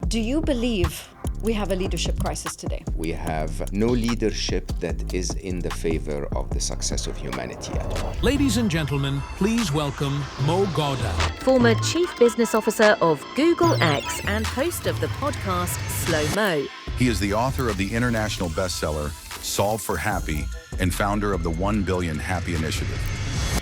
Do you believe we have a leadership crisis today? We have no leadership that is in the favor of the success of humanity at all. Ladies and gentlemen, please welcome Mo Gawdat. Former Chief Business Officer of Google X and host of the podcast Slo Mo. He is the author of the international bestseller, Solve for Happy, and founder of the 1 Billion Happy Initiative.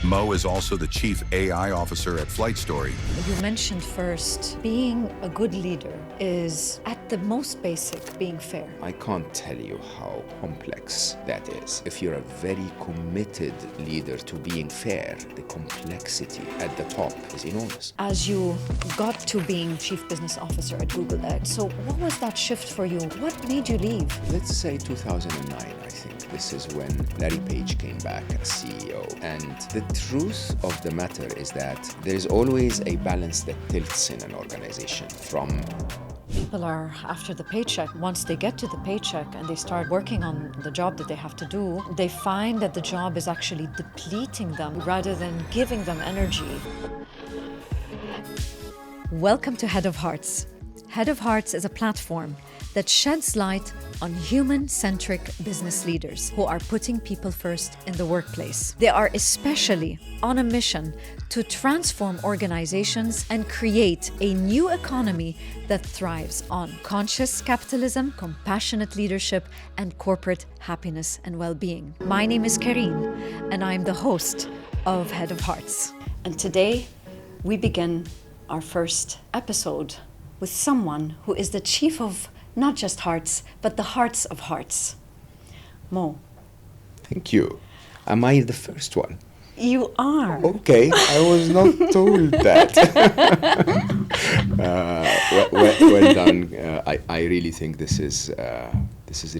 Mo is also the Chief AI Officer at Flight Story. You mentioned first, being a good leader is at the most basic, being fair. I can't tell you how complex that is. If you're a very committed leader to being fair, the complexity at the top is enormous. As you got to being Chief Business Officer at Google X, so what was that shift for you? What made you leave? Let's say 2009, I think. This is when Larry Page came back as CEO. And the truth of the matter is that there's always a balance that tilts in an organization from People are after the paycheck. Once they get to the paycheck and they start working on the job that they have to do, they find that the job is actually depleting them rather than giving them energy. Welcome to Head of Hearts. Head of Hearts is a platform that sheds light on human-centric business leaders who are putting people first in the workplace. They are especially on a mission to transform organizations and create a new economy that thrives on conscious capitalism, compassionate leadership, and corporate happiness and well-being. My name is Karine, and I'm the host of Head of Hearts. And today, we begin our first episode with someone who is the chief of not just hearts, but the hearts of hearts. Mo. Thank you. Am I the first one? You are. Okay, I was not told that. Well done. I really think this is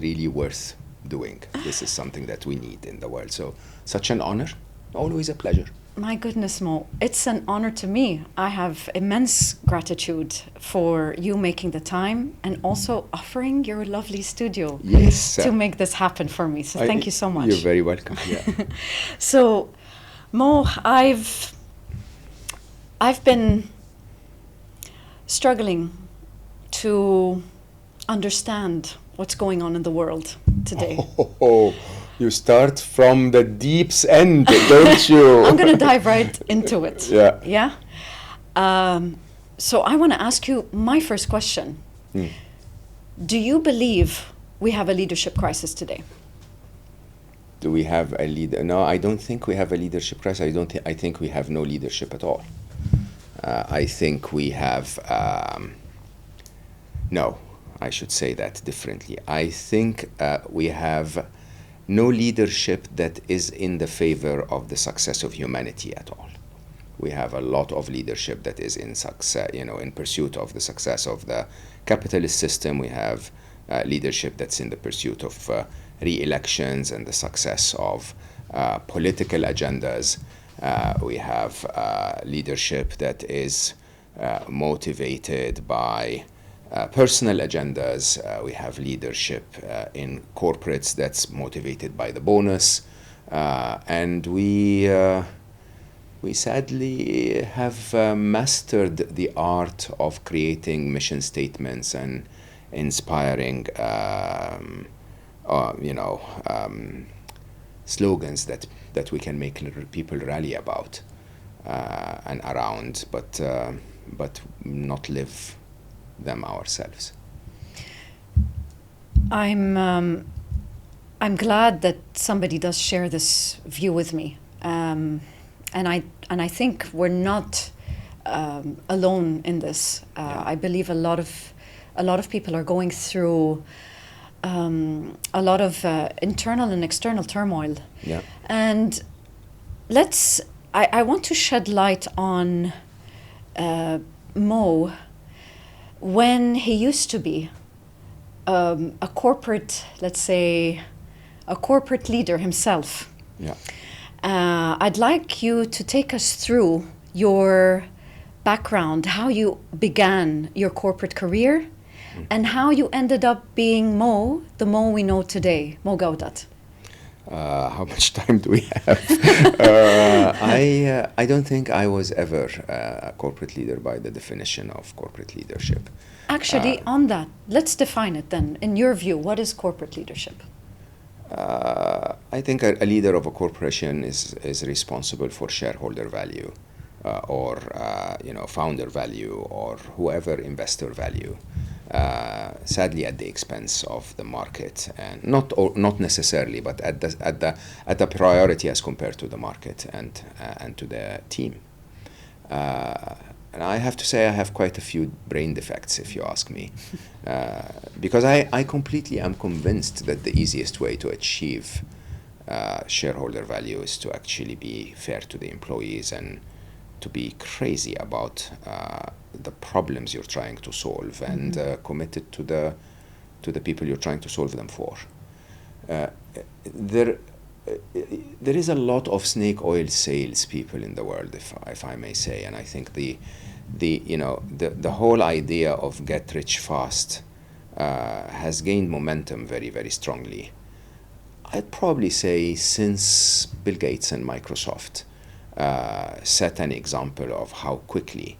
really worth doing. This is something that we need in the world. So, such an honor. Always a pleasure. My goodness, Mo, it's an honor to me. I have immense gratitude for you making the time and also offering your lovely studio to make this happen for me. So thank you so much. You're very welcome. Yeah. So, Mo, I've been struggling to understand what's going on in the world today. You start from the deep's end, don't you? I'm going to dive right into it. Yeah. Yeah? So I want to ask you my first question. Do you believe we have a leadership crisis today? Do we have a leader? No, I don't think we have a leadership crisis. I think we have no leadership at all. I think we have... No, I should say that differently. I think we have no leadership that is in the favor of the success of humanity at all. We have a lot of leadership that is in success, in pursuit of the success of the capitalist system. We have leadership that's in the pursuit of re-elections and the success of political agendas. We have leadership that is motivated by personal agendas. We have leadership in corporates that's motivated by the bonus, and we sadly have mastered the art of creating mission statements and inspiring, slogans that we can make people rally about and around, but not live them ourselves. I'm glad that somebody does share this view with me, and I think we're not alone in this. I believe a lot of people are going through a lot of internal and external turmoil. Yeah. And I want to shed light on Mo. When he used to be a corporate, let's say, a corporate leader himself. Yeah. I'd like you to take us through your background, how you began your corporate career, and how you ended up being Mo, the Mo we know today, Mo Gawdat. How much time do we have? I don't think I was ever a corporate leader by the definition of corporate leadership. Actually, on that, let's define it then. In your view, what is corporate leadership? I think a leader of a corporation is responsible for shareholder value, or founder value, or whoever investor value. Sadly, at the expense of the market, and not necessarily, but at the priority as compared to the market and to the team. And I have to say I have quite a few brain defects, if you ask me, because I completely am convinced that the easiest way to achieve shareholder value is to actually be fair to the employees and to be crazy about the problems you're trying to solve, and committed to the people you're trying to solve them for. There is a lot of snake oil salespeople in the world, if I may say, and I think the whole idea of get rich fast has gained momentum very, very strongly. I'd probably say since Bill Gates and Microsoft set an example of how quickly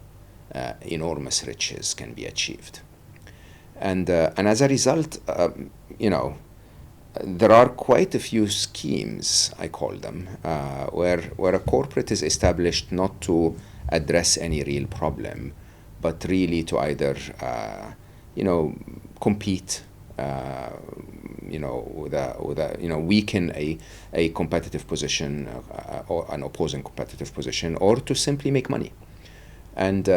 enormous riches can be achieved, and as a result, there are quite a few schemes, I call them, where a corporate is established not to address any real problem, but really to either compete, weaken a competitive position, or an opposing competitive position, or to simply make money. And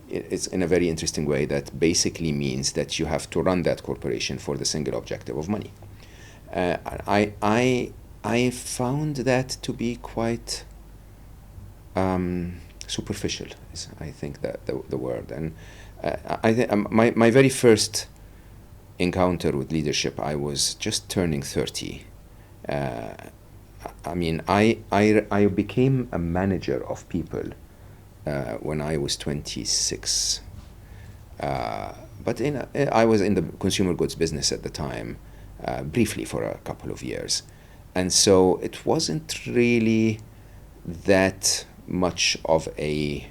it's in a very interesting way that basically means that you have to run that corporation for the single objective of money. I found that to be quite superficial, is I think that the word. And I think my very first encounter with leadership, I was just turning 30. I became a manager of people when I was 26. But I was in the consumer goods business at the time, briefly for a couple of years. And so it wasn't really that much of an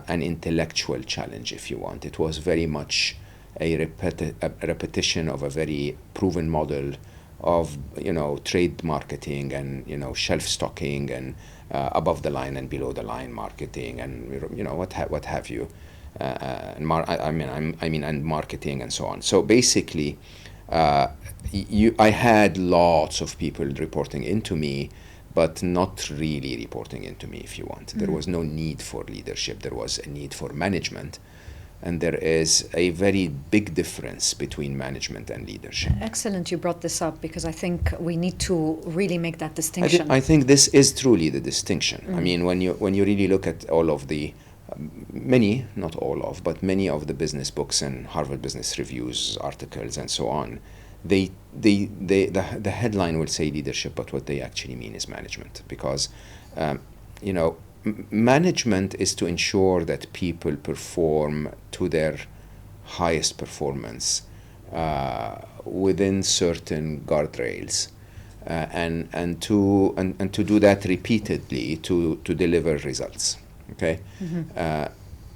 intellectual challenge, if you want. It was very much a repetition of a very proven model of trade marketing and shelf stocking and above the line and below the line marketing and what have you, and marketing and so on. So basically, I had lots of people reporting into me, but not really reporting into me, if you want. There was no need for leadership. There was a need for management. And there is a very big difference between management and leadership. Excellent you brought this up, because I think we need to really make that distinction. I think this is truly the distinction. I mean, when you really look at all of the many, not all of, but many of the business books and Harvard Business Review's articles and so on, the headline will say leadership, but what they actually mean is management, because management is to ensure that people perform to their highest performance within certain guardrails, and to do that repeatedly to deliver results. Okay,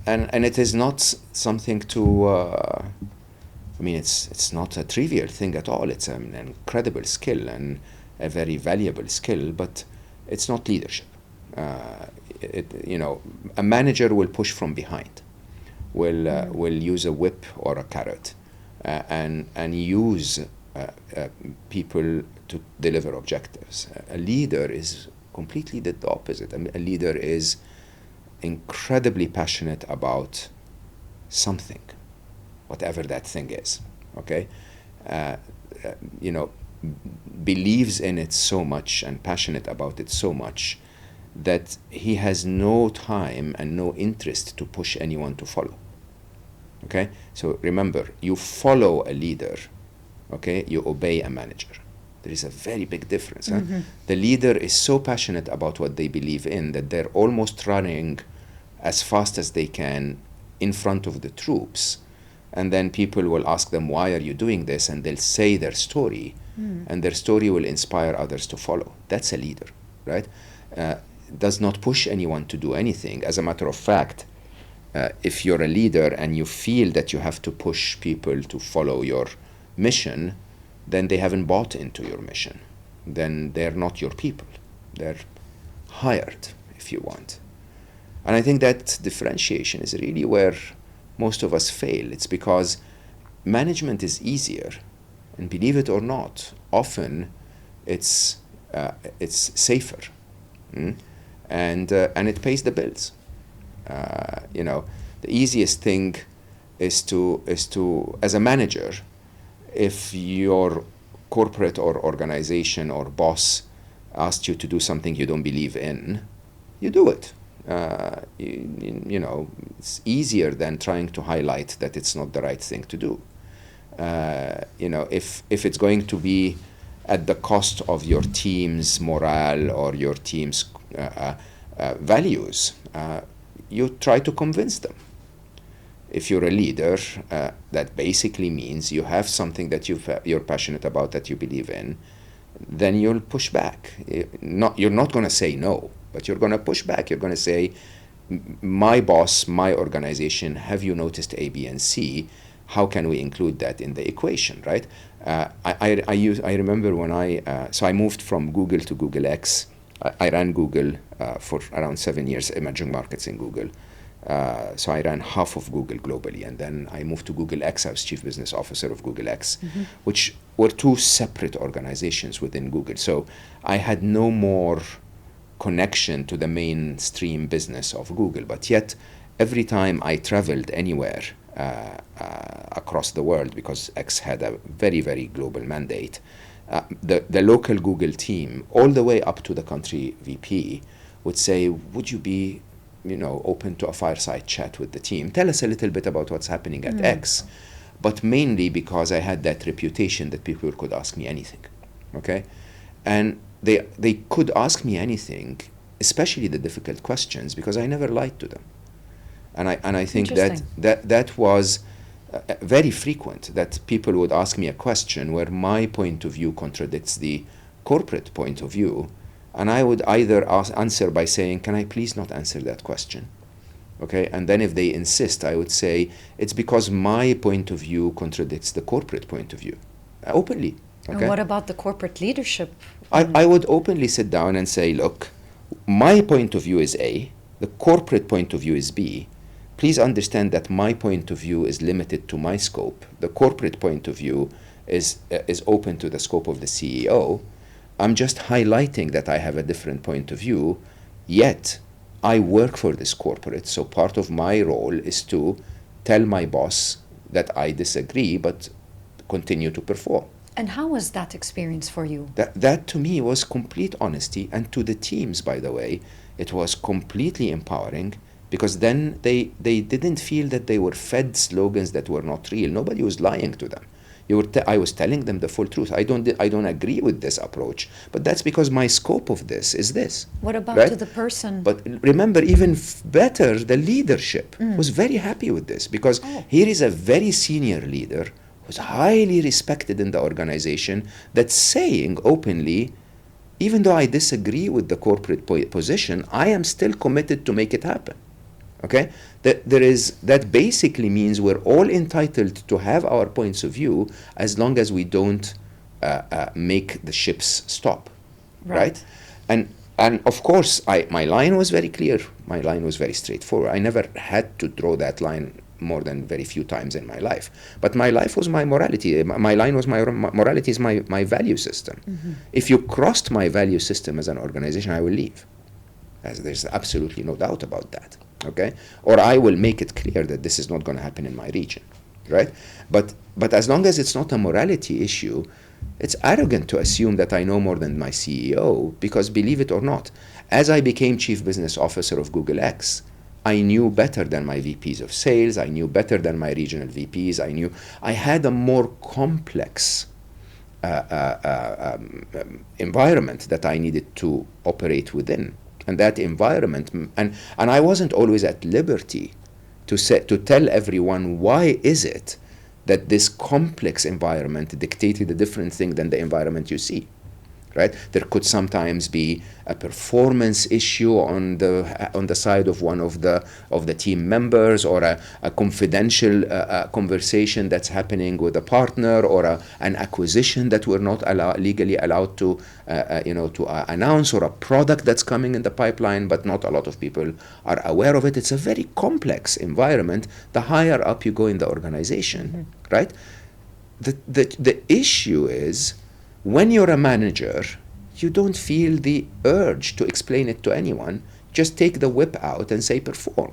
and it is not something to. It's not a trivial thing at all. It's an incredible skill and a very valuable skill, but it's not leadership. A manager will push from behind, will use a whip or a carrot, and use people to deliver objectives. A leader is completely the opposite. A leader is incredibly passionate about something, whatever that thing is. Okay, believes in it so much and passionate about it so much that he has no time and no interest to push anyone to follow. Okay, so remember, you follow a leader, okay, you obey a manager. There is a very big difference. The leader is so passionate about what they believe in that they're almost running as fast as they can in front of the troops, and then people will ask them, why are you doing this? And they'll say their story, and their story will inspire others to follow. That's a leader, right? Does not push anyone to do anything. As a matter of fact, if you're a leader and you feel that you have to push people to follow your mission, then they haven't bought into your mission. Then they're not your people. They're hired, if you want. And I think that differentiation is really where most of us fail. It's because management is easier, and believe it or not, often it's safer, and it pays the bills. The easiest thing is to as a manager, if your corporate or organization or boss asked you to do something you don't believe in, you do it. It's easier than trying to highlight that it's not the right thing to do. If it's going to be at the cost of your team's morale or your team's values, you try to convince them. If you're a leader, that basically means you have something that you're passionate about, that you believe in, then you'll push back. You're not going to say no, but you're going to push back. You're going to say, my boss, my organization, have you noticed A, B, and C? How can we include that in the equation, right? I remember when I moved from Google to Google X. I ran Google for around 7 years, emerging markets in Google. So I ran half of Google globally, and then I moved to Google X. I was chief business officer of Google X, which were two separate organizations within Google. So I had no more connection to the mainstream business of Google. But yet, every time I traveled anywhere across the world, because X had a very, very global mandate, the local Google team, all the way up to the country VP, would say, would you be open to a fireside chat with the team? Tell us a little bit about what's happening at X. But mainly because I had that reputation that people could ask me anything, okay? And they could ask me anything, especially the difficult questions, because I never lied to them. And I think that was very frequent, that people would ask me a question where my point of view contradicts the corporate point of view, and I would either answer by saying, can I please not answer that question? Okay, and then if they insist, I would say, it's because my point of view contradicts the corporate point of view, openly. Okay? And what about the corporate leadership? I would openly sit down and say, look, my point of view is A, the corporate point of view is B. Please understand that my point of view is limited to my scope. The corporate point of view is open to the scope of the CEO. I'm just highlighting that I have a different point of view, yet I work for this corporate, so part of my role is to tell my boss that I disagree, but continue to perform. And how was that experience for you? That to me was complete honesty, and to the teams, by the way, it was completely empowering, because then they didn't feel that they were fed slogans that were not real. Nobody was lying to them. I was telling them the full truth. I don't agree with this approach, but that's because my scope of this is this. What about right? to the person? But remember, even better, the leadership was very happy with this, because here is a very senior leader who's highly respected in the organization that's saying openly, even though I disagree with the corporate position, I am still committed to make it happen. Okay, that basically means we're all entitled to have our points of view, as long as we don't make the ships stop, right? And of course, my line was very clear. My line was very straightforward. I never had to draw that line more than very few times in my life. But my life was my morality. My line was my morality is my value system. If you crossed my value system as an organization, I will leave. There's absolutely no doubt about that. Okay, or I will make it clear that this is not going to happen in my region, right? But as long as it's not a morality issue, it's arrogant to assume that I know more than my CEO, because believe it or not, as I became chief business officer of Google X, I knew better than my VPs of sales, I knew better than my regional VPs, I had a more complex environment that I needed to operate within. And that environment, and I wasn't always at liberty to tell everyone why is it that this complex environment dictated a different thing than the environment you see. right? There could sometimes be a performance issue on the side of one of the team members, or a confidential conversation that's happening with a partner, or an acquisition that we're not legally allowed to announce, or a product that's coming in the pipeline but not a lot of people are aware of it. It's a very complex environment the higher up you go in the organization, right? The issue is, when you're a manager, you don't feel the urge to explain it to anyone. Just take the whip out and say perform,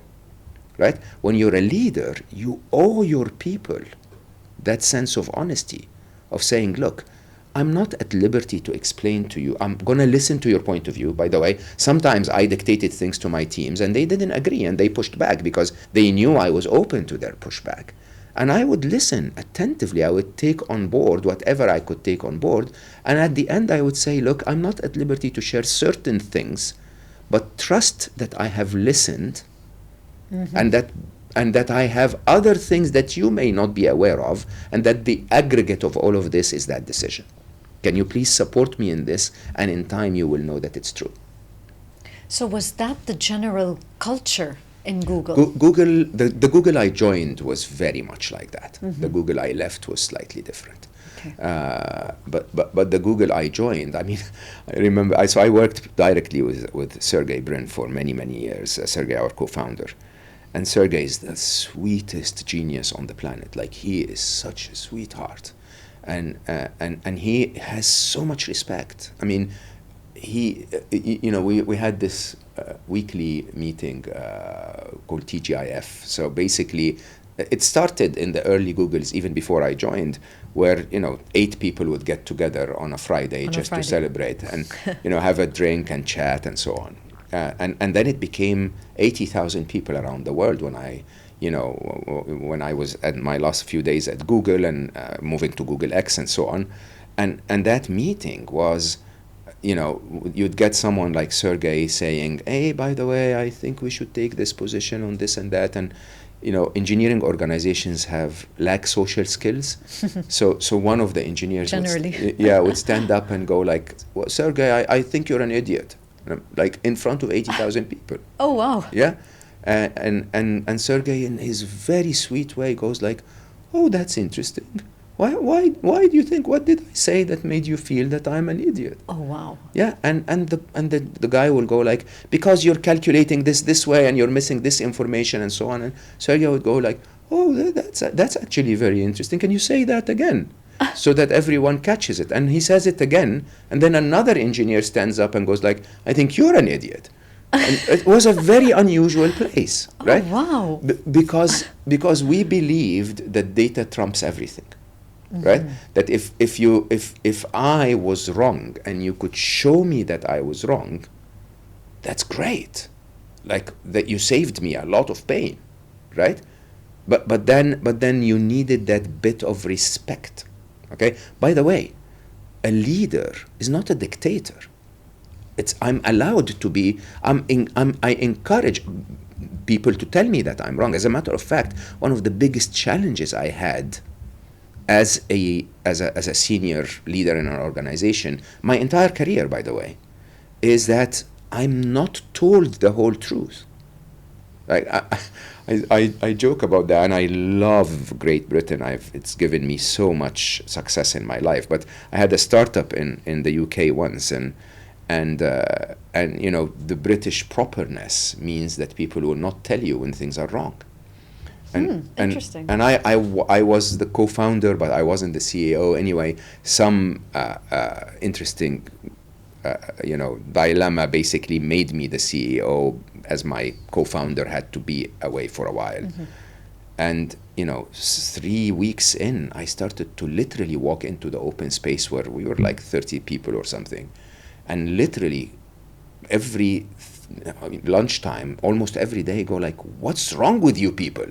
right? When you're a leader, you owe your people that sense of honesty, of saying, look, I'm not at liberty to explain to you. I'm going to listen to your point of view. By the way, sometimes I dictated things to my teams and they didn't agree and they pushed back because they knew I was open to their pushback. And I would listen attentively. I would take on board whatever I could take on board. And at the end, I would say, look, I'm not at liberty to share certain things, but trust that I have listened, and that I have other things that you may not be aware of, and that the aggregate of all of this is that decision. Can you please support me in this? And in time, you will know that it's true. So was that the general culture in Google? The Google I joined was very much like that. The Google I left was slightly different. Okay. But the Google I joined, I mean, I remember, I worked directly with Sergey Brin for many, many years, Sergey, our co-founder. And Sergey is the sweetest genius on the planet. Like, he is such a sweetheart. And he has so much respect. I mean, we had this weekly meeting called TGIF. So basically, it started in the early Googles, even before I joined, where 8 people would get together on a Friday to celebrate and have a drink and chat and so on. And then it became 80,000 people around the world when I was at my last few days at Google and moving to Google X and so on. And that meeting was, you'd get someone like Sergey saying, hey, by the way, I think we should take this position on this and that. And, engineering organizations lack social skills. So one of the engineers would stand up and go like, well, Sergey, I think you're an idiot. Like, in front of 80,000 people. Oh, wow. Yeah. And Sergey, in his very sweet way, goes like, oh, that's interesting. Why do you think, what did I say that made you feel that I'm an idiot? Oh, wow. Yeah, and the guy will go like, because you're calculating this way and you're missing this information and so on. And Sergey would go like, oh, that's actually very interesting. Can you say that again? So that everyone catches it. And he says it again, and then another engineer stands up and goes like, I think you're an idiot. And it was a very unusual place, right? Oh, wow. Because we believed that data trumps everything. Right? That if I was wrong and you could show me that I was wrong, that's great. Like, that you saved me a lot of pain, right? But then you needed that bit of respect. Okay? By the way, a leader is not a dictator. I'm allowed to be. I encourage people to tell me that I'm wrong. As a matter of fact, one of the biggest challenges I had as a senior leader in an organization, my entire career, by the way, is that I'm not told the whole truth. Like, I joke about that, and I love Great Britain. It's given me so much success in my life. But I had a startup in the UK once, and the British properness means that people will not tell you when things are wrong. Interesting. And I was the co-founder, but I wasn't the CEO. Anyway, some interesting, dilemma basically made me the CEO, as my co-founder had to be away for a while. And 3 weeks in, I started to literally walk into the open space where we were like 30 people or something, and literally every lunchtime, almost every day, go like, what's wrong with you people?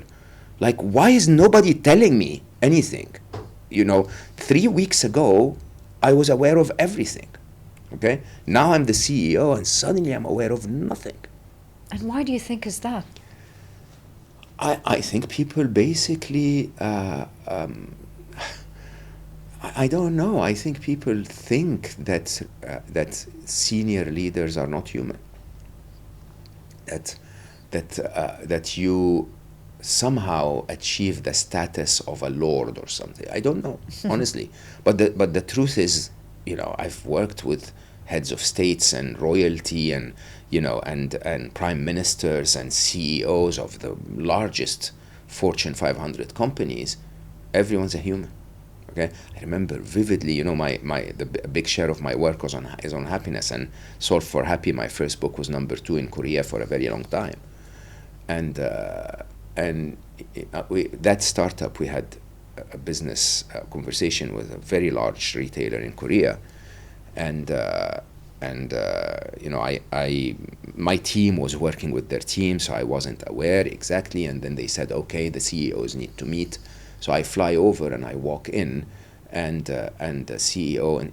Like, why is nobody telling me anything? 3 weeks ago, I was aware of everything. Okay? Now I'm the CEO, and suddenly I'm aware of nothing. And why do you think is that? I think people basically, I don't know. I think people think that senior leaders are not human. That you somehow achieve the status of a lord or something. I don't know, honestly. But the truth is, I've worked with heads of states and royalty and and prime ministers and CEOs of the largest Fortune 500 companies. Everyone's a human. Okay, I remember vividly. The big share of my work is on happiness, and Solve for Happy, my first book, was #2 in Korea for a very long time, and that startup, we had a business conversation with a very large retailer in Korea, and my team was working with their team, so I wasn't aware exactly. And then they said, okay, the CEOs need to meet. So I fly over and I walk in, and the CEO, and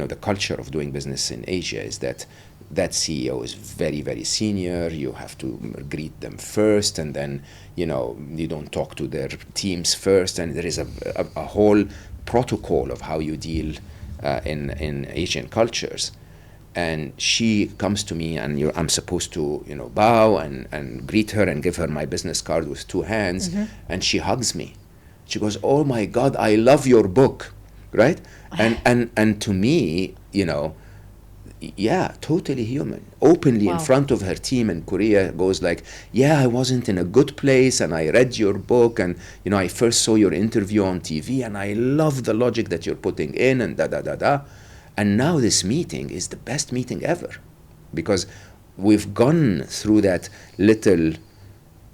the culture of doing business in Asia is that CEO is very, very senior. You have to greet them first, and then you don't talk to their teams first, and there is a whole protocol of how you deal in Asian cultures. And she comes to me, and I'm supposed to bow and greet her and give her my business card with 2 hands, and she hugs me. She goes, "Oh my God, I love your book," right? And to me, yeah, totally human. Openly in front of her team in Korea, goes like, "Yeah, I wasn't in a good place, and I read your book, and I first saw your interview on TV, and I love the logic that you're putting in, and da da da da. And now this meeting is the best meeting ever, because we've gone through that little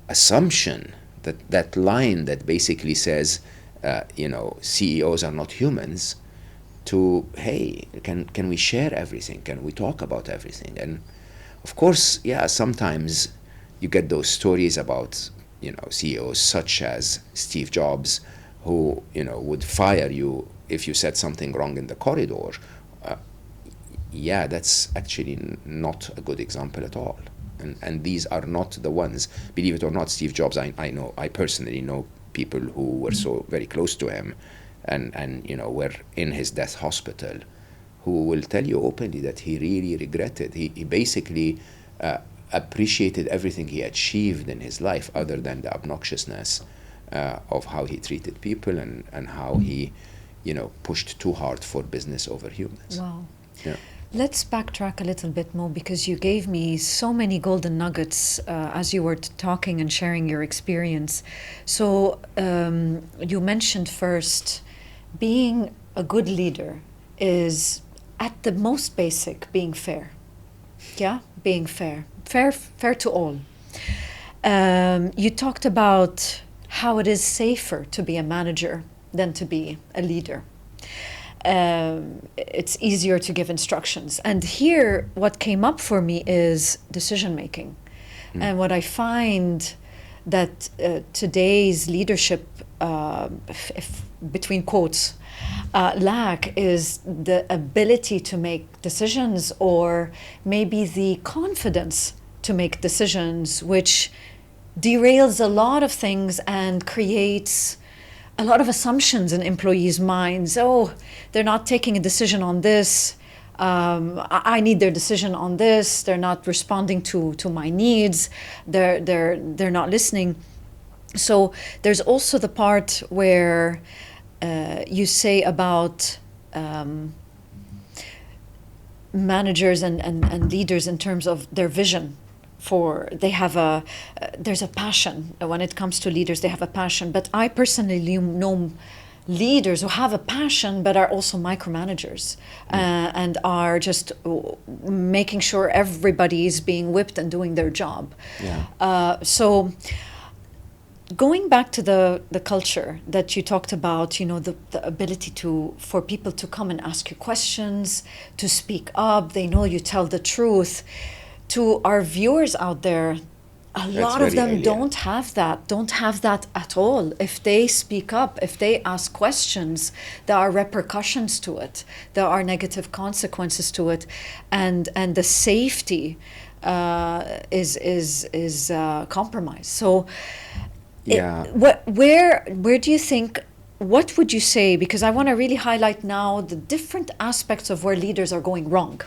assumption, that line that basically says, CEOs are not humans, to, hey, can we share everything? Can we talk about everything? And of course, yeah, sometimes you get those stories about, CEOs such as Steve Jobs, who, would fire you if you said something wrong in the corridor. Yeah, that's actually not a good example at all. And these are not the ones. Believe it or not, Steve Jobs, I personally know people who were so very close to him, and were in his death hospital, who will tell you openly that he really regretted. He basically appreciated everything he achieved in his life, other than the obnoxiousness of how he treated people, and how he pushed too hard for business over humans. Wow. Yeah. Let's backtrack a little bit more, because you gave me so many golden nuggets as you were talking and sharing your experience. So you mentioned first, being a good leader is, at the most basic, being fair. Yeah, being fair to all. You talked about how it is safer to be a manager than to be a leader. It's easier to give instructions. And here, what came up for me is decision making. And what I find that today's leadership, between quotes, lack is the ability to make decisions, or maybe the confidence to make decisions, which derails a lot of things and creates a lot of assumptions in employees' minds. Oh, they're not taking a decision on this. I need their decision on this. They're not responding to my needs. They're not listening. So there's also the part where you say about managers and leaders in terms of their vision. There's a passion. When it comes to leaders, they have a passion. But I personally know leaders who have a passion but are also micromanagers, and are just making sure everybody is being whipped and doing their job. Yeah. So going back to the culture that you talked about, the ability for people to come and ask you questions, to speak up, they know you tell the truth. To our viewers out there, a lot of them don't have that at all. If they speak up, if they ask questions, there are repercussions to it. There are negative consequences to it, and the safety is compromised. So, Yeah. where do you think what would you say, because I want to really highlight now the different aspects of where leaders are going wrong.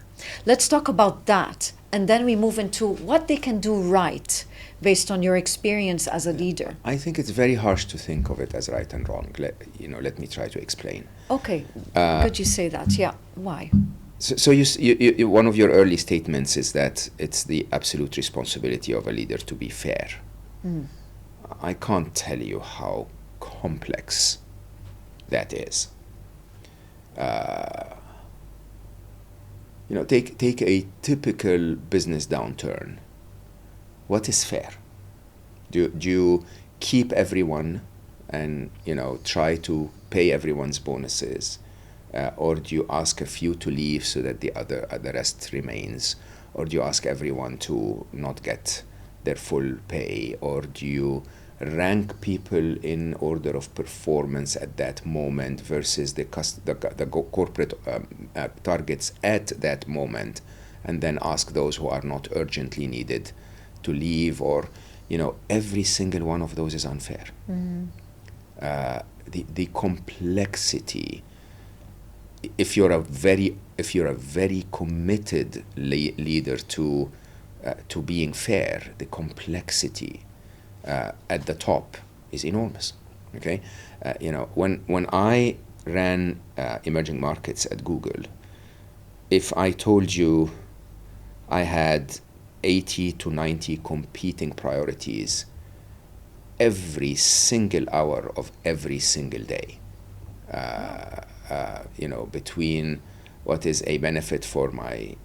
Let's talk about that, and then we move into what they can do right based on your experience as a leader. I think it's very harsh to think of it as right and wrong. Let me try to explain. Okay, could you say that? Yeah, why? So you, one of your early statements is that it's the absolute responsibility of a leader to be fair. I can't tell you how complex that is. Take a typical business downturn. What is fair? Do you keep everyone and try to pay everyone's bonuses, or do you ask a few to leave so that the rest remains, or do you ask everyone to not get their full pay, or do you rank people in order of performance at that moment versus the corporate targets at that moment, and then ask those who are not urgently needed to leave? Or every single one of those is unfair. The complexity, if you're a very committed leader to being fair, the complexity at the top is enormous. Okay, when I ran emerging markets at Google, if I told you I had 80 to 90 competing priorities every single hour of every single day, between what is a benefit for my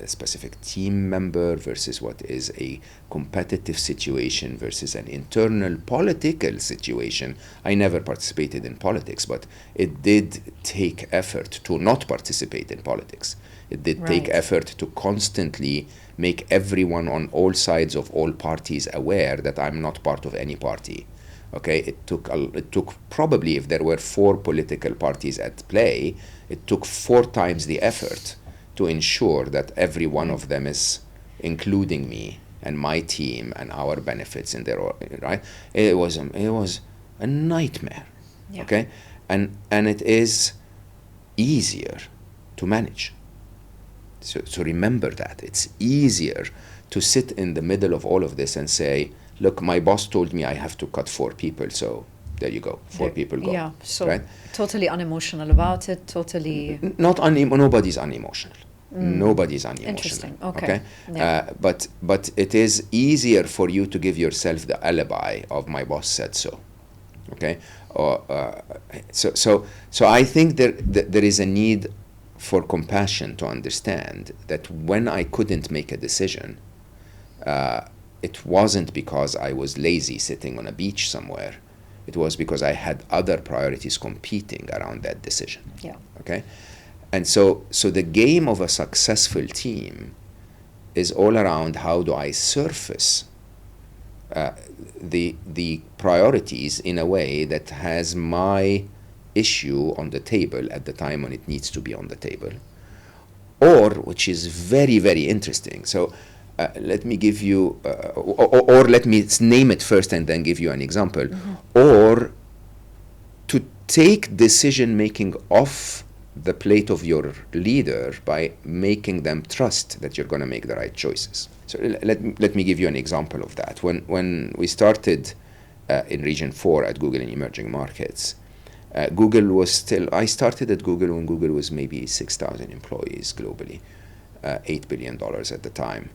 specific team member versus what is a competitive situation versus an internal political situation. I never participated in politics, but it did take effort to not participate in politics. It did take effort to constantly make everyone on all sides of all parties aware that I'm not part of any party. Okay, it took probably, if there were 4 political parties at play, it took 4 times the effort to ensure that every one of them is including me and my team and our benefits in their, right? It was a nightmare. Yeah. Okay, and it is easier to manage. So remember that it's easier to sit in the middle of all of this and say, look, my boss told me I have to cut 4 people, so there you go, 4 people go. Yeah, so right? Totally unemotional about it, totally... Nobody's unemotional. Nobody's unemotional. Interesting, okay. Yeah. But it is easier for you to give yourself the alibi of my boss said so. Okay? So I think there is a need for compassion to understand that when I couldn't make a decision, it wasn't because I was lazy sitting on a beach somewhere. It was because I had other priorities competing around that decision. Yeah. Okay? And so the game of a successful team is all around how do I surface the priorities in a way that has my issue on the table at the time when it needs to be on the table. Or, which is very, very interesting. So let me give you, or let me name it first and then give you an example. Or to take decision making off the plate of your leader by making them trust that you're going to make the right choices. So let me give you an example of that. When we started in Region 4 at Google in emerging markets, I started at Google when Google was maybe 6,000 employees globally, $8 billion at the time,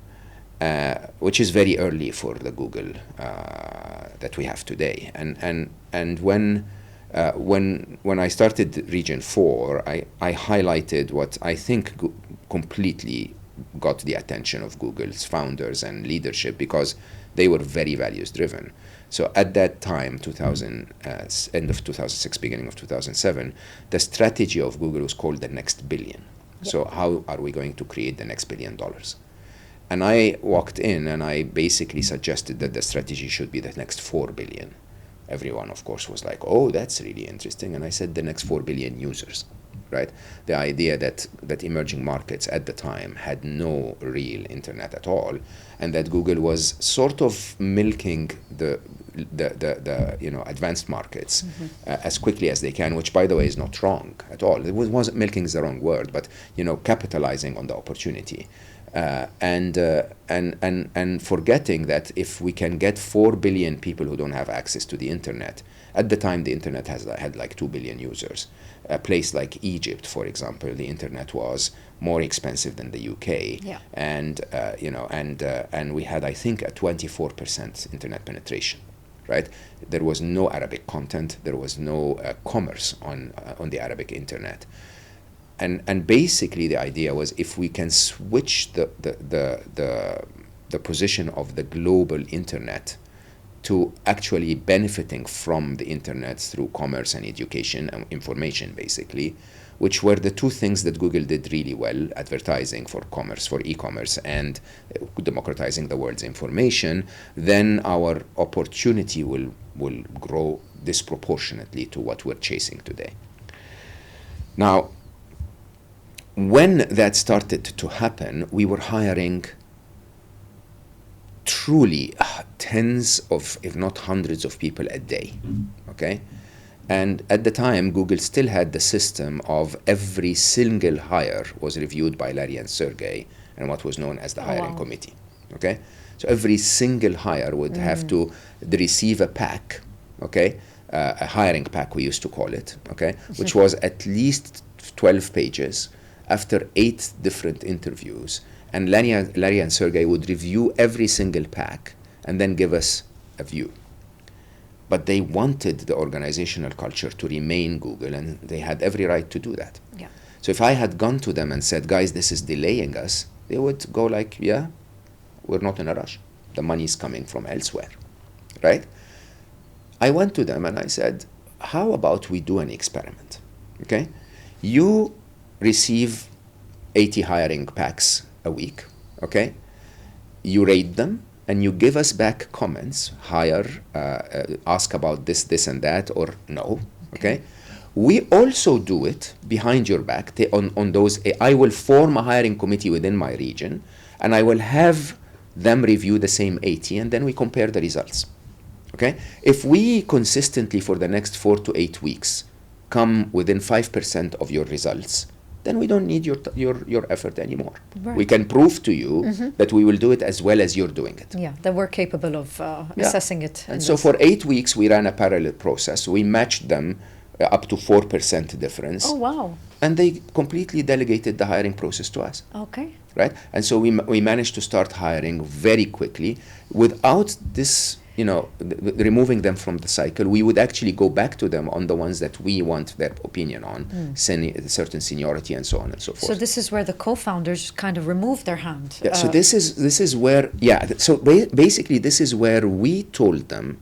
which is very early for the Google that we have today. And when I started Region 4, I highlighted what I think completely got the attention of Google's founders and leadership, because they were very values driven. So at that time, end of 2006, beginning of 2007, the strategy of Google was called the next billion. Yep. So how are we going to create the next $1 billion? And I walked in and I basically suggested that the strategy should be the next 4 billion. Everyone, of course, was like, oh, that's really interesting. And I said the next 4 billion users. right? The idea that emerging markets at the time had no real internet at all, and that Google was sort of milking the advanced markets as quickly as they can, which, by the way, is not wrong at all. It wasn't milking is the wrong word, but capitalizing on the opportunity. And forgetting that if we can get 4 billion people who don't have access to the internet, at the time the internet had like 2 billion users. A place like Egypt, for example, the internet was more expensive than the UK, and we had, I think, a 24% internet penetration. Right, there was no Arabic content, there was no commerce on the Arabic internet. And basically the idea was, if we can switch the position of the global internet to actually benefiting from the internet through commerce and education and information, basically, which were the two things that Google did really well: advertising for commerce, for e-commerce, and democratizing the world's information, then our opportunity will grow disproportionately to what we're chasing today. Now, when that started to happen, we were hiring truly tens of, if not hundreds of people a day, okay? And at the time, Google still had the system of every single hire was reviewed by Larry and Sergey and what was known as the hiring committee, okay? So every single hire would have to receive a pack, okay? A hiring pack, we used to call it, okay? Which was at least 12 pages after 8 different interviews. And Larry and Sergey would review every single pack and then give us a view. But they wanted the organizational culture to remain Google, and they had every right to do that. Yeah. So if I had gone to them and said, guys, this is delaying us, they would go like, yeah, we're not in a rush. The money's coming from elsewhere, right? I went to them and I said, how about we do an experiment, okay? You receive 80 hiring packs a week, okay? You rate them and you give us back comments, hire, ask about this and that, or no, okay? We also do it behind your back on those. I will form a hiring committee within my region and I will have them review the same 80, and then we compare the results, okay? If we consistently for the next 4 to 8 weeks come within 5% of your results, then we don't need your effort anymore. Right. We can prove to you that we will do it as well as you're doing it. Yeah, that we're capable of assessing it. And so for 8 weeks, we ran a parallel process. We matched them up to 4% difference. Oh, wow. And they completely delegated the hiring process to us. Okay. Right? And so we managed to start hiring very quickly without this, removing them from the cycle. We would actually go back to them on the ones that we want their opinion on, certain seniority and so on and so forth. So this is where the co-founders kind of removed their hand. Yeah, so this is where, so basically this is where we told them,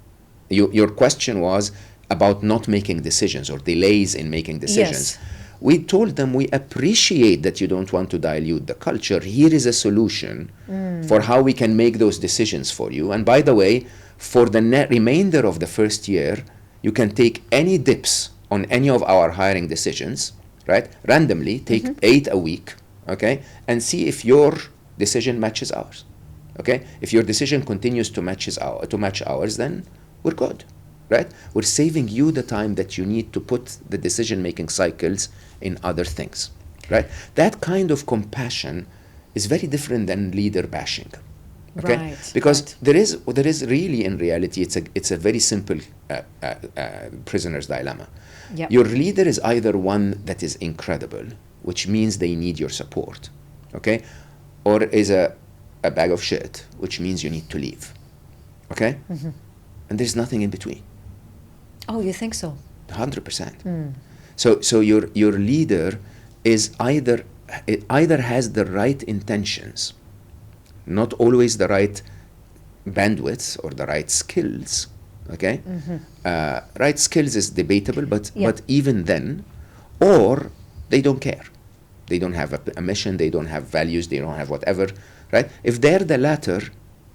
your question was about not making decisions or delays in making decisions. Yes. We told them, we appreciate that you don't want to dilute the culture. Here is a solution for how we can make those decisions for you. And by the way, for the remainder of the first year, you can take any dips on any of our hiring decisions, right? Randomly, take 8 a week, okay? And see if your decision matches ours, okay? If your decision continues to match ours, then we're good, right? We're saving you the time that you need to put the decision-making cycles in other things, right? That kind of compassion is very different than leader bashing. Okay, right, because there is really, in reality, it's a very simple prisoner's dilemma. Yep. Your leader is either one that is incredible, which means they need your support, okay, or is a bag of shit, which means you need to leave, okay, and there's nothing in between. Oh, you think so? 100%. So your leader is either has the right intentions, not always the right bandwidth or the right skills, okay? Right skills is debatable, but even then, or they don't care. They don't have a mission, they don't have values, they don't have whatever, right? If they're the latter,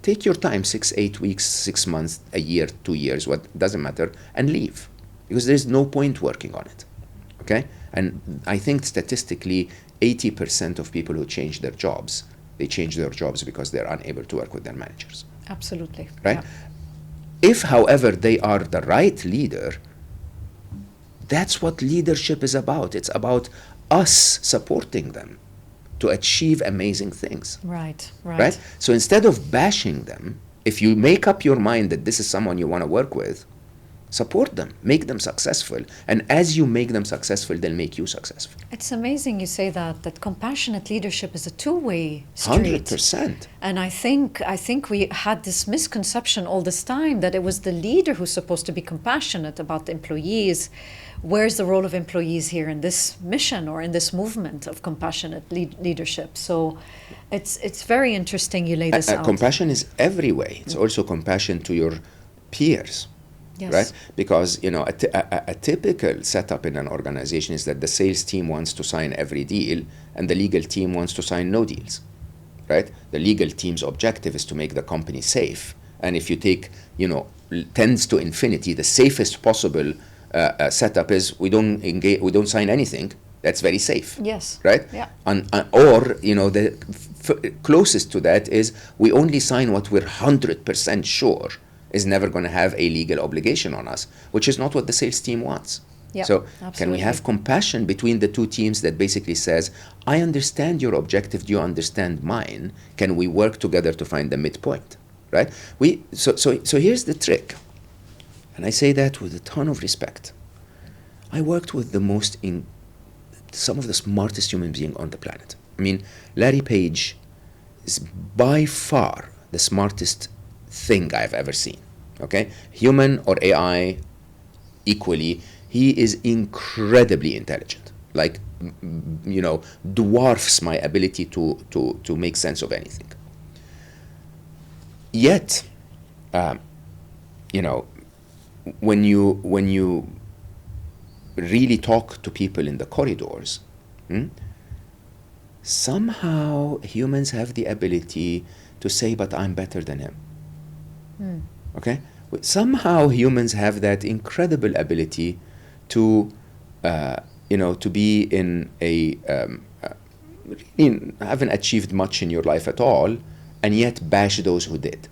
take your time, 6, 8 weeks, 6 months, a year, 2 years, what doesn't matter, and leave. Because there's no point working on it, okay? And I think statistically, 80% of people who change their jobs, they change their jobs because they're unable to work with their managers, Absolutely. right? Yeah. If, however, they are the right leader, that's what leadership is about. It's about us supporting them to achieve amazing things, Right. right? So instead of bashing them, if you make up your mind that this is someone you want to work with, support them, make them successful. And as you make them successful, they'll make you successful. It's amazing you say that compassionate leadership is a two-way street. 100%. And I think we had this misconception all this time that it was the leader who's supposed to be compassionate about the employees. Where's the role of employees here in this mission or in this movement of compassionate leadership? So it's very interesting you lay this out. Compassion is every way. It's also compassion to your peers. Yes. Right? Because, you know, a typical setup in an organization is that the sales team wants to sign every deal and the legal team wants to sign no deals, right? The legal team's objective is to make the company safe. And if you take, you know, tens to infinity, the safest possible setup is we don't sign anything. That's very safe. Yes. Right? Yeah. Or, you know, the closest to that is we only sign what we're 100% sure is never going to have a legal obligation on us, which is not what the sales team wants. Yeah, so can we absolutely. have compassion between the two teams that basically says, I understand your objective, do you understand mine? Can we work together to find the midpoint, right? So here's the trick, and I say that with a ton of respect. I worked with some of the smartest human beings on the planet. I mean, Larry Page is by far the smartest thing I've ever seen, okay? Human or AI, equally, he is incredibly intelligent, like, you know, dwarfs my ability to make sense of anything. Yet, you know, when you really talk to people in the corridors, somehow humans have the ability to say, but I'm better than him. Okay? Somehow humans have that incredible ability to, you know, to be in a, haven't achieved much in your life at all, and yet bash those who did.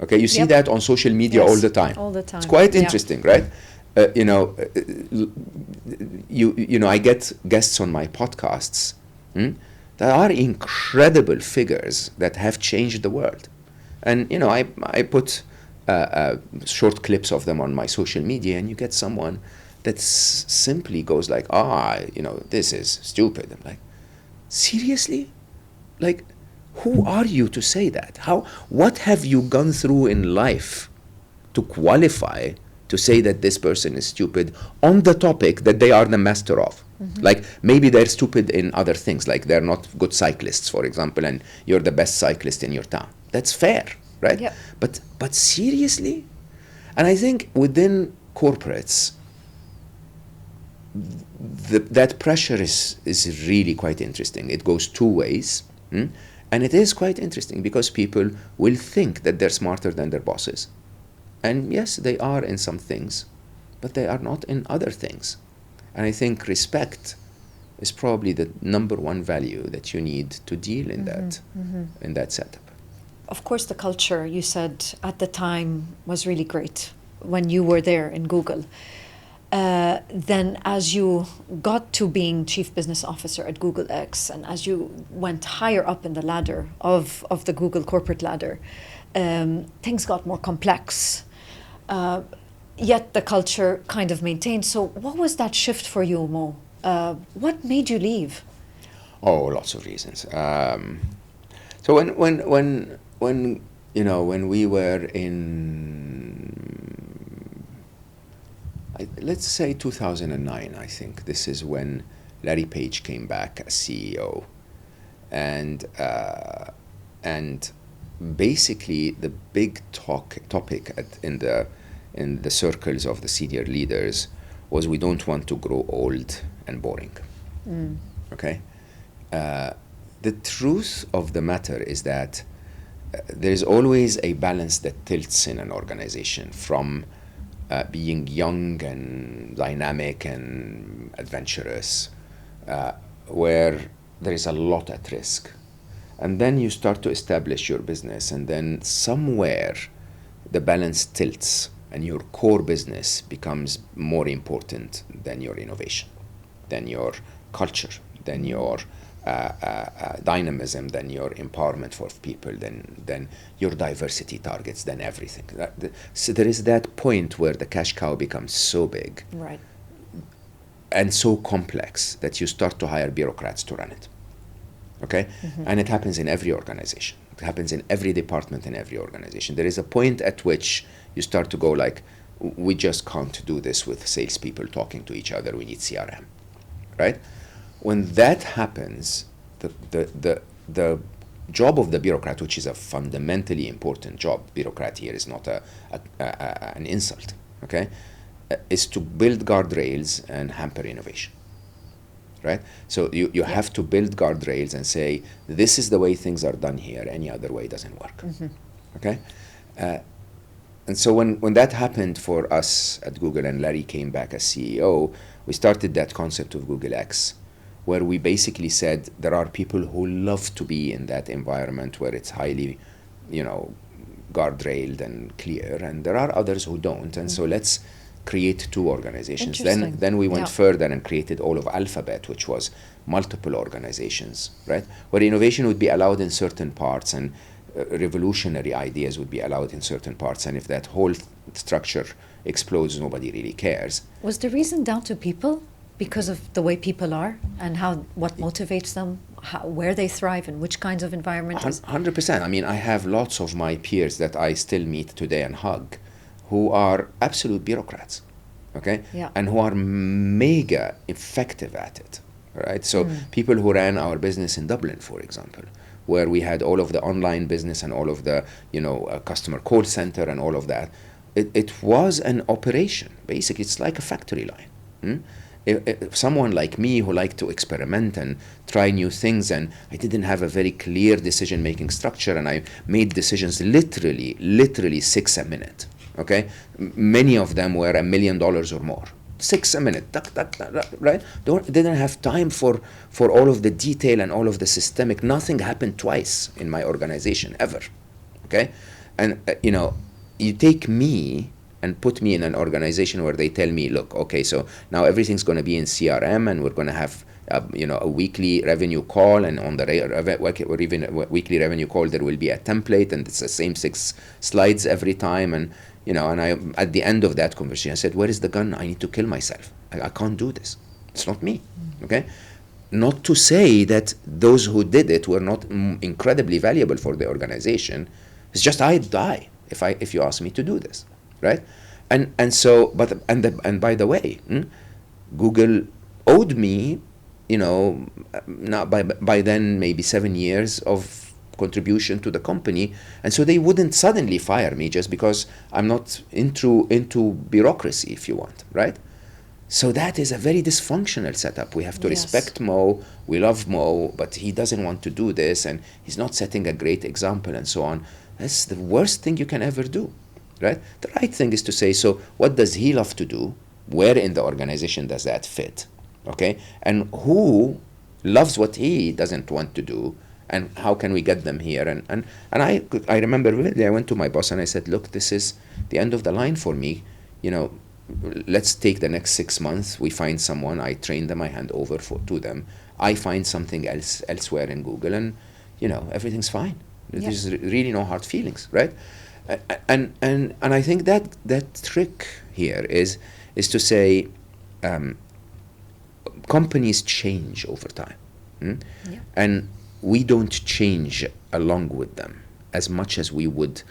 Okay? You see Yep. that on social media Yes, all the time. all the time. It's quite Yeah. interesting, right? You know, you know, I get guests on my podcasts that are incredible figures that have changed the world. And, you know, I put short clips of them on my social media, and you get someone that simply goes like, you know, this is stupid. I'm like, seriously? Like, who are you to say that? What have you gone through in life to qualify to say that this person is stupid on the topic that they are the master of? Like, maybe they're stupid in other things, like they're not good cyclists, for example, and you're the best cyclist in your town. That's fair, right? Yep. But seriously? And I think within corporates, that pressure is really quite interesting. It goes two ways. And it is quite interesting because people will think that they're smarter than their bosses. And yes, they are in some things, but they are not in other things. And I think respect is probably the number one value that you need to deal in that setup. Of course, the culture, you said, at the time was really great when you were there in Google. Then as you got to being Chief Business Officer at Google X, and as you went higher up in the ladder of the Google corporate ladder, things got more complex. Yet the culture kind of maintained. So what was that shift for you, Mo? What made you leave? Oh, lots of reasons. So when you know, when we were in, let's say 2009, I think this is when Larry Page came back as CEO, and basically the big topic in the circles of the senior leaders was, we don't want to grow old and boring. Okay? The truth of the matter is that there's always a balance that tilts in an organization from being young and dynamic and adventurous, where there is a lot at risk. And then you start to establish your business, and then somewhere the balance tilts and your core business becomes more important than your innovation, than your culture, than your dynamism, than your empowerment for people, than your diversity targets, than everything. So there is that point where the cash cow becomes so big, Right. and so complex that you start to hire bureaucrats to run it. Okay? And it happens in every organization. It happens in every department in every organization. There is a point at which you start to go like, we just can't do this with salespeople talking to each other. We need CRM, right? When that happens, the job of the bureaucrat, which is a fundamentally important job, bureaucrat here is not an insult, okay, is to build guardrails and hamper innovation. Right? So you have to build guardrails and say, this is the way things are done here, any other way doesn't work. Okay? And so when that happened for us at Google and Larry came back as CEO, we started that concept of Google X, where we basically said there are people who love to be in that environment where it's highly, guardrailed and clear, and there are others who don't. And so let's create two organizations. Then we went further and created all of Alphabet, which was multiple organizations, right? Where innovation would be allowed in certain parts and revolutionary ideas would be allowed in certain parts. And if that whole structure explodes, nobody really cares. Was the reason down to people because of the way people are and what motivates them, where they thrive and which kinds of environments? 100%. I mean, I have lots of my peers that I still meet today and hug, who are absolute bureaucrats, okay? Yeah. And who are mega effective at it, right? So people who ran our business in Dublin, for example, where we had all of the online business and all of the, customer call center and all of that, it was an operation. Basically, it's like a factory line. If someone like me who liked to experiment and try new things, and I didn't have a very clear decision-making structure, and I made decisions literally 6 a minute. Okay, many of them were $1 million or more. 6 a minute, right? Didn't have time for all of the detail and all of the systemic. Nothing happened twice in my organization ever. Okay, and you take me and put me in an organization where they tell me, look, okay, so now everything's going to be in CRM, and we're going to have a weekly revenue call, and on the or even a weekly revenue call there will be a template, and it's the same 6 slides every time, and and I at the end of that conversation I said, where is the gun? I need to kill myself. I can't do this. It's not me. Okay, not to say that those who did it were not incredibly valuable for the organization. It's just I'd die if you ask me to do this, right? And so by the way, Google owed me, not by then maybe 7 years of contribution to the company, and so they wouldn't suddenly fire me just because I'm not into bureaucracy, if you want, right? So that is a very dysfunctional setup. We have to respect Mo. We love Mo, but he doesn't want to do this, and he's not setting a great example, and so on. That's the worst thing you can ever do, right? The right thing is to say, so what does he love to do? Where in the organization does that fit? Okay, and who loves what he doesn't want to do, and how can we get them here? And I remember vividly, I went to my boss and I said, look, this is the end of the line for me. Let's take the next 6 months. We find someone, I train them, I hand over to them. I find something elsewhere in Google, and everything's fine. There's really no hard feelings, right? And I think that trick here is to say, companies change over time, and we don't change along with them as much as we would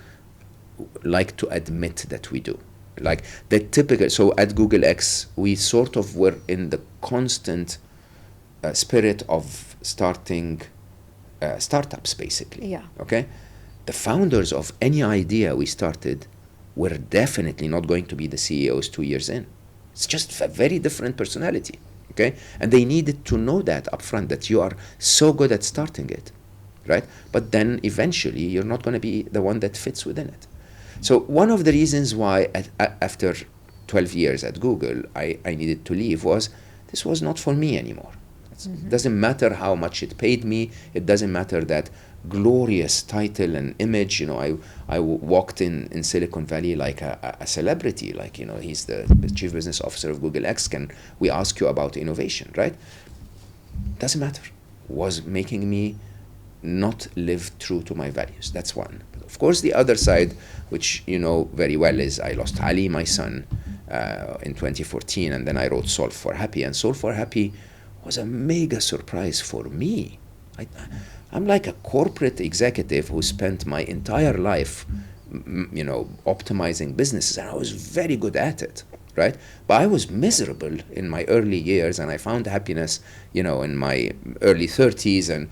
like to admit that we do. Like the typical, so at Google X, we sort of were in the constant spirit of starting startups, basically. Yeah. Okay? The founders of any idea we started were definitely not going to be the CEOs 2 years in. It's just a very different personality. Okay, and they needed to know that upfront, that you are so good at starting it, right? But then eventually you're not going to be the one that fits within it. So one of the reasons why after 12 years at Google, I needed to leave was this was not for me anymore. It doesn't matter how much it paid me. It doesn't matter that glorious title and image. I walked in Silicon Valley like a celebrity. Like, he's the chief business officer of Google X. Can we ask you about innovation, right? Doesn't matter. Was making me not live true to my values. That's one. But of course, the other side, which you know very well, is I lost Ali, my son, in 2014, and then I wrote Solve for Happy. And Solve for Happy was a mega surprise for me. I'm like a corporate executive who spent my entire life, optimizing businesses, and I was very good at it, right? But I was miserable in my early years, and I found happiness, in my early 30s,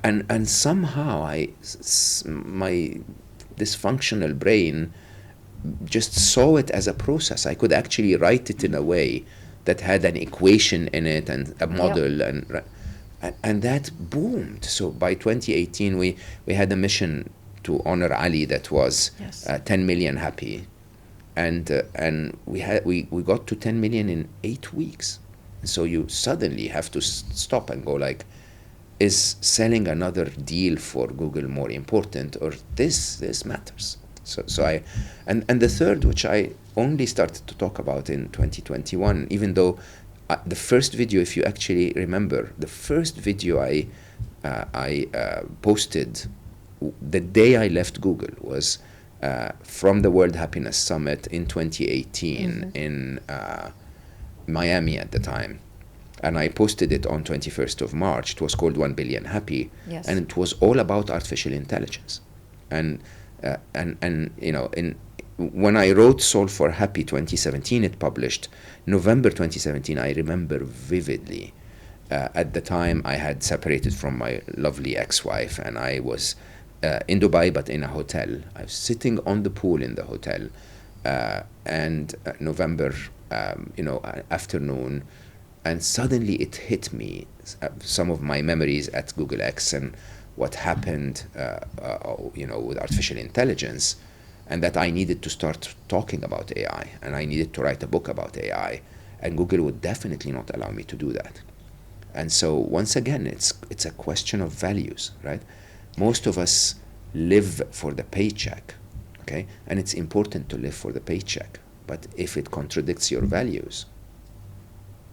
and somehow my dysfunctional brain just saw it as a process. I could actually write it in a way that had an equation in it and a model, and that boomed. So by 2018, we had a mission to honor Ali that was 10 million happy, and we got to 10 million in 8 weeks. So you suddenly have to stop and go like, is selling another deal for Google more important, or this matters? So I, and the third, which I only started to talk about in 2021, even though the first video, if you actually remember, the first video I posted the day I left Google was from the World Happiness Summit in 2018 in Miami at the time. And I posted it on 21st of March. It was called 1 Billion Happy. Yes. And it was all about artificial intelligence. And when I wrote Solve for Happy 2017, it published November 2017. I remember vividly. At the time, I had separated from my lovely ex-wife, and I was in Dubai, but in a hotel. I was sitting on the pool in the hotel, and November, afternoon, and suddenly it hit me, some of my memories at Google X and what happened, with artificial intelligence, and that I needed to start talking about AI, and I needed to write a book about AI, and Google would definitely not allow me to do that. And so once again, it's a question of values, right? Most of us live for the paycheck, okay? And it's important to live for the paycheck, but if it contradicts your values.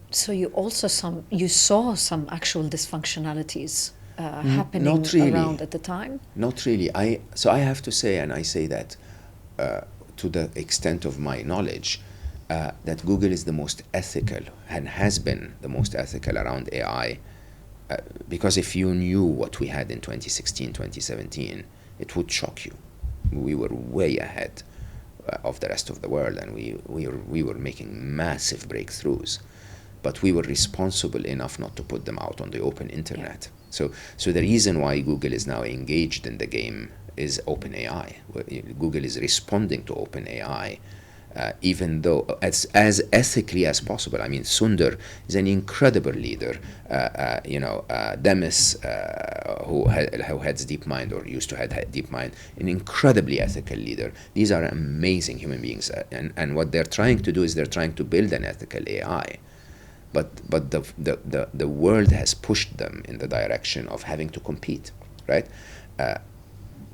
So you also saw some actual dysfunctionalities happening Not really. around at the time? Not really. So I have to say, and I say that to the extent of my knowledge, that Google is the most ethical and has been the most ethical around AI, because if you knew what we had in 2016, 2017, it would shock you. We were way ahead of the rest of the world, and we were making massive breakthroughs, but we were responsible enough not to put them out on the open internet. So the reason why Google is now engaged in the game is OpenAI. Google is responding to OpenAI, even though as ethically as possible. I mean, Sundar is an incredible leader. Demis, who heads DeepMind, or used to head DeepMind, an incredibly ethical leader. These are amazing human beings, and what they're trying to do is they're trying to build an ethical AI. But the world has pushed them in the direction of having to compete, right?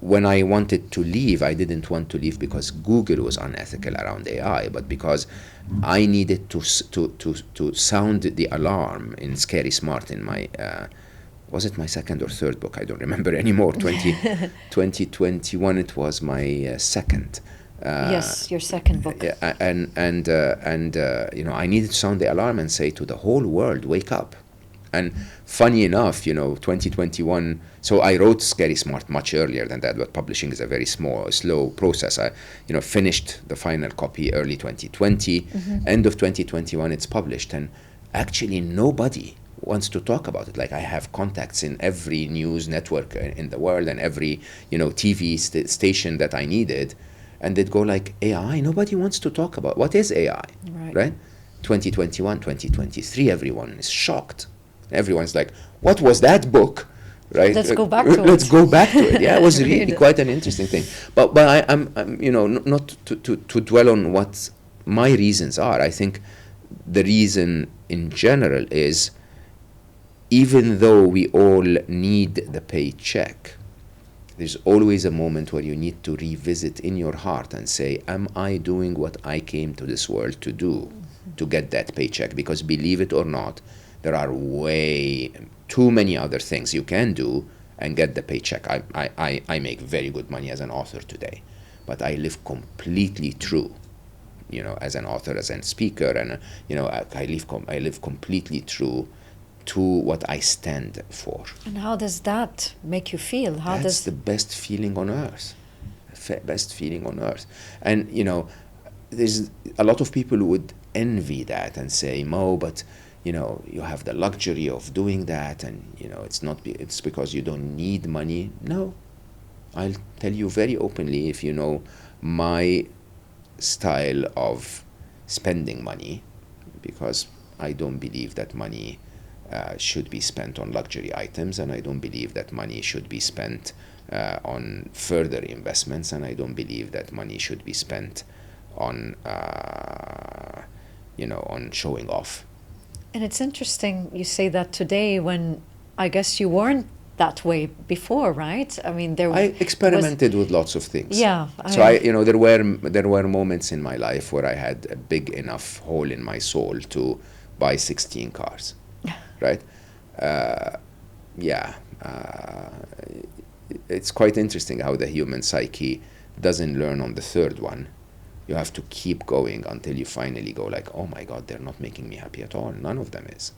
When I wanted to leave, I didn't want to leave because Google was unethical around AI, but because I needed to sound the alarm in Scary Smart in my, was it my second or third book? I don't remember anymore. 2021, it was my second. Yes, your second book. And I needed to sound the alarm and say to the whole world, wake up. And funny enough, 2021, so I wrote Scary Smart much earlier than that, but publishing is a very slow process. I, finished the final copy early 2020, end of 2021, it's published. And actually nobody wants to talk about it. Like, I have contacts in every news network in the world and every, TV station that I needed. And they'd go like, AI, nobody wants to talk about. What is AI, right? 2021, 2023, everyone is shocked. Everyone's like, what was that book, right? Let's go back to it. Let's go back to it. Yeah, it was really quite an interesting thing. But I'm not to dwell on what my reasons are, I think the reason in general is, even though we all need the paycheck, there's always a moment where you need to revisit in your heart and say, am I doing what I came to this world to do to get that paycheck? Because believe it or not, there are way too many other things you can do and get the paycheck. I make very good money as an author today, but I live completely true, as an author, as a speaker, and I live completely true to what I stand for. And how does that make you feel? That's the best feeling on earth. Best feeling on earth. And there's a lot of people who would envy that and say, Mo, but you have the luxury of doing that, and it's because you don't need money. No, I'll tell you very openly, if you know my style of spending money, because I don't believe that money should be spent on luxury items, and I don't believe that money should be spent on further investments, and I don't believe that money should be spent on on showing off. And it's interesting you say that today, when I guess you weren't that way before, right? I mean, I experimented with lots of things. Yeah. So there were moments in my life where I had a big enough hole in my soul to buy 16 cars, right? It's quite interesting how the human psyche doesn't learn on the third one. You have to keep going until you finally go like, oh my God, they're not making me happy at all. None of them is,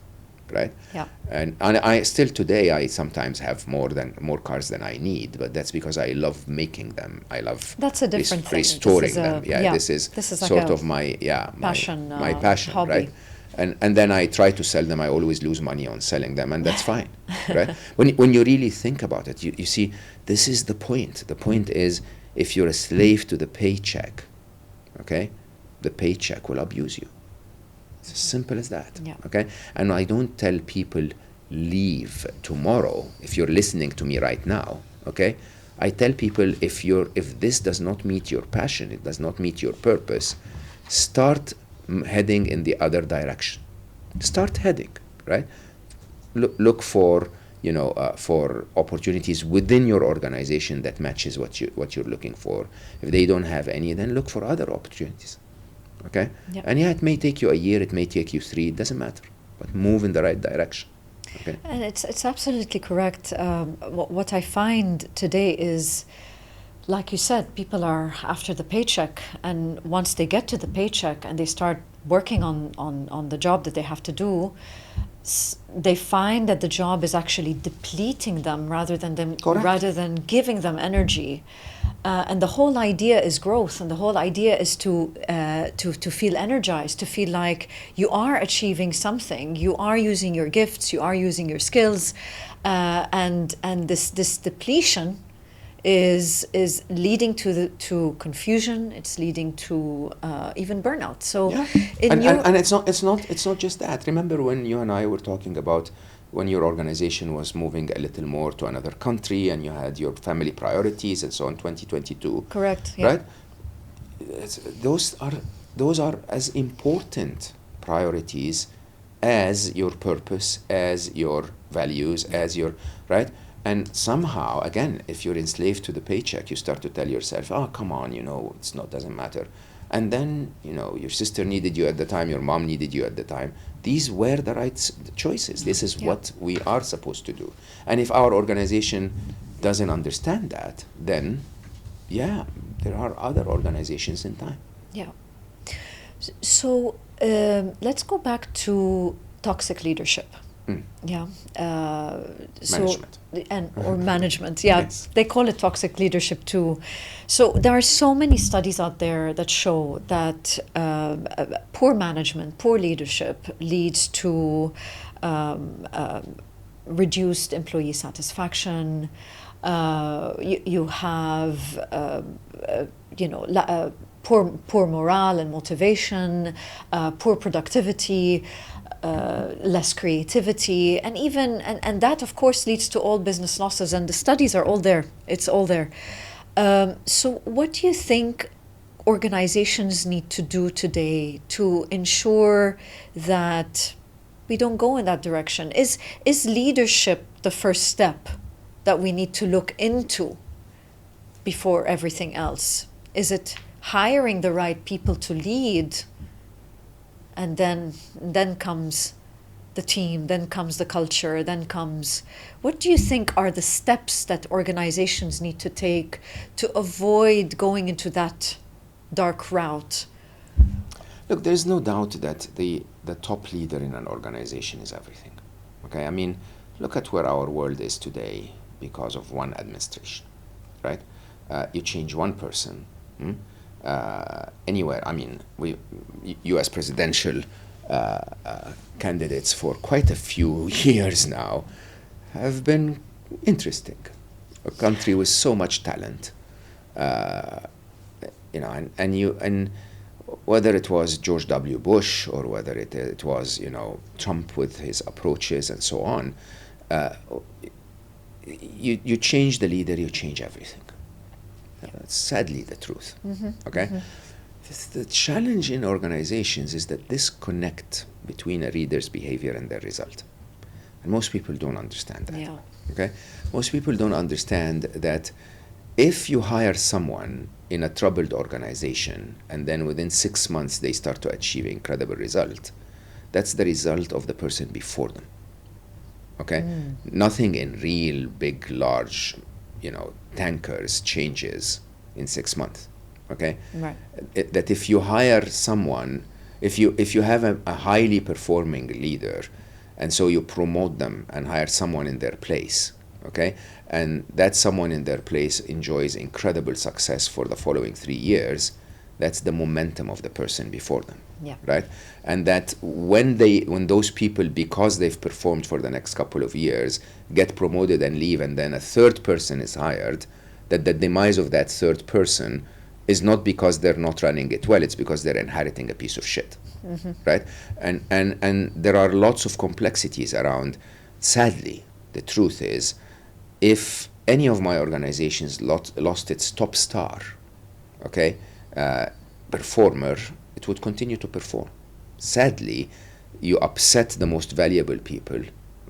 right? Yeah. And I still today, I sometimes have more cars than I need, but that's because I love making them. I love that's a different thing. Restoring them. This is like sort of my passion, my passion, hobby. right? And then I try to sell them. I always lose money on selling them, and that's fine, right? When you really think about it, you see, this is the point. The point is, if you're a slave to the paycheck, okay, the paycheck will abuse you. It's as simple as that. Yeah. Okay, and I don't tell people leave tomorrow. If you're listening to me right now, okay, I tell people, if this does not meet your passion, it does not meet your purpose, start heading in the other direction. Start heading, right? Look for for opportunities within your organization that matches what you're looking for. If they don't have any, then look for other opportunities. Okay? Yep. And it may take you a year, it may take you 3, it doesn't matter. But move in the right direction. Okay? And it's absolutely correct. What I find today is, like you said, people are after the paycheck, and once they get to the paycheck and they start working on the job that they have to do, they find that the job is actually depleting them rather than giving them energy. And the whole idea is growth, and the whole idea is to feel energized, to feel like you are achieving something, you are using your gifts, you are using your skills, and this depletion is leading to confusion. It's leading to even burnout. So, and it's not just that. Remember when you and I were talking about when your organization was moving a little more to another country, and you had your family priorities and so on, 2022. Correct. Yeah. Right. Those are as important priorities as your purpose, as your values, as your right. And somehow, again, if you're enslaved to the paycheck, you start to tell yourself, oh, come on, doesn't matter. And then, your sister needed you at the time, your mom needed you at the time. These were the right choices. This is what we are supposed to do. And if our organization doesn't understand that, then, there are other organizations in time. Yeah. So let's go back to toxic leadership. Yeah. Management. Or management. Yeah. Yes. They call it toxic leadership too. So there are so many studies out there that show that poor management, poor leadership leads to reduced employee satisfaction. You have poor morale and motivation, poor productivity, less creativity, and that of course leads to all business losses, and the studies are all there. It's all there. So what do you think organizations need to do today to ensure that we don't go in that direction? Is leadership the first step that we need to look into before everything else? Is it hiring the right people to lead, and then comes the team, then comes the culture, then comes... What do you think are the steps that organizations need to take to avoid going into that dark route? Look, there's no doubt that the top leader in an organization is everything. Okay, I mean, look at where our world is today because of one administration, right? You change one person, anywhere. I mean, U.S. presidential candidates for quite a few years now have been interesting. A country with so much talent, and whether it was George W. Bush or whether it was Trump with his approaches and so on, you change the leader, you change everything. That's sadly the truth. Okay. The challenge in organizations is that disconnect between a leader's behavior and their result. And most people don't understand that. Yeah. Okay? Most people don't understand that if you hire someone in a troubled organization and then within 6 months they start to achieve incredible result, that's the result of the person before them. Okay? Nothing in real big, large, tankers changes in 6 months. Okay? Right. That if you hire someone, if you have a highly performing leader, and so you promote them and hire someone in their place, okay, and that someone in their place enjoys incredible success for the following 3 years, that's the momentum of the person before them. Yeah. Right? And that when those people, because they've performed for the next couple of years, get promoted and leave, and then a third person is hired, that the demise of that third person is not because they're not running it well, it's because they're inheriting a piece of shit. Right? And there are lots of complexities around. Sadly, the truth is, if any of my organizations lost its top star, okay, performer, it would continue to perform. Sadly, you upset the most valuable people,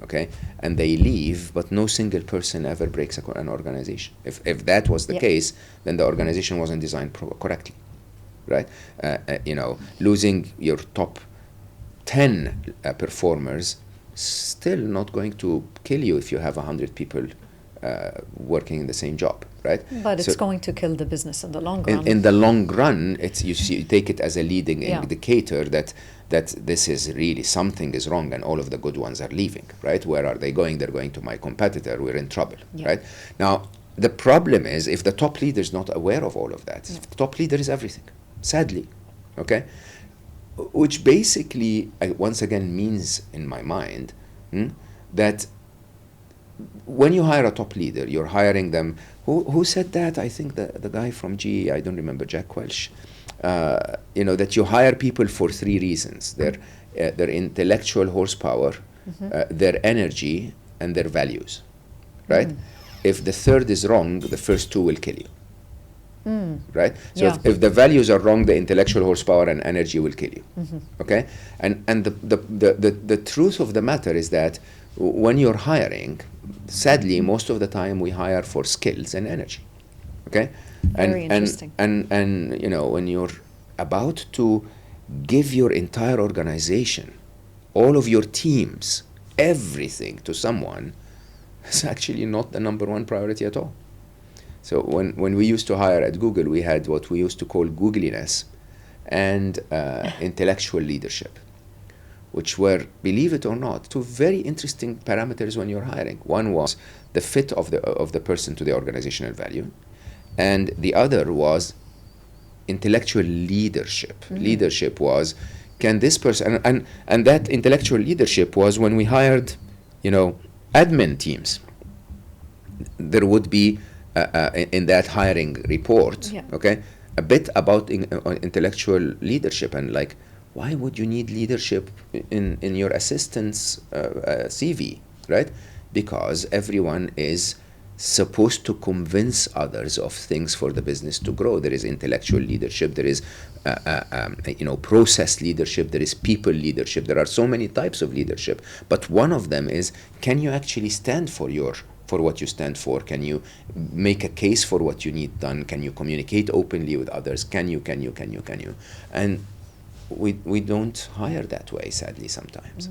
okay, and they leave, but no single person ever breaks an organization. If that was the case, then the organization wasn't designed correctly, right? Losing your top 10 performers still not going to kill you if you have 100 people working in the same job, right? But it's going to kill the business in the long run. In the long run, you take it as a leading indicator that this is really, something is wrong and all of the good ones are leaving, right? Where are they going? They're going to my competitor. We're in trouble, right? Now, the problem is if the top leader is not aware of all of that, the top leader is everything, sadly, okay? Which basically, once again, means in my mind that when you hire a top leader, you're hiring them. Who said that? I think the guy from GE, I don't remember, Jack Welch. That you hire people for 3 reasons: their intellectual horsepower, their energy, and their values. Right? If the third is wrong, the first 2 will kill you. Right? So if the values are wrong, the intellectual horsepower and energy will kill you. Okay? And the truth of the matter is that when you're hiring, sadly, most of the time we hire for skills and energy. Okay? Very interesting. And when you're about to give your entire organization, all of your teams, everything to someone, it's actually not the number one priority at all. So when we used to hire at Google, we had what we used to call Googliness and intellectual leadership, which were, believe it or not, 2 very interesting parameters when you're hiring. One was the fit of the person to the organizational value, and the other was intellectual leadership. Leadership was, can this person, and that intellectual leadership was when we hired, admin teams. There would be in that hiring report, okay, a bit about intellectual leadership, and like, why would you need leadership in your assistant's CV, right? Because everyone is supposed to convince others of things for the business to grow. There is intellectual leadership, there is process leadership, there is people leadership. There are so many types of leadership, but one of them is, can you actually stand for what you stand for? Can you make a case for what you need done? Can you communicate openly with others? Can you? And we don't hire that way, sadly, sometimes.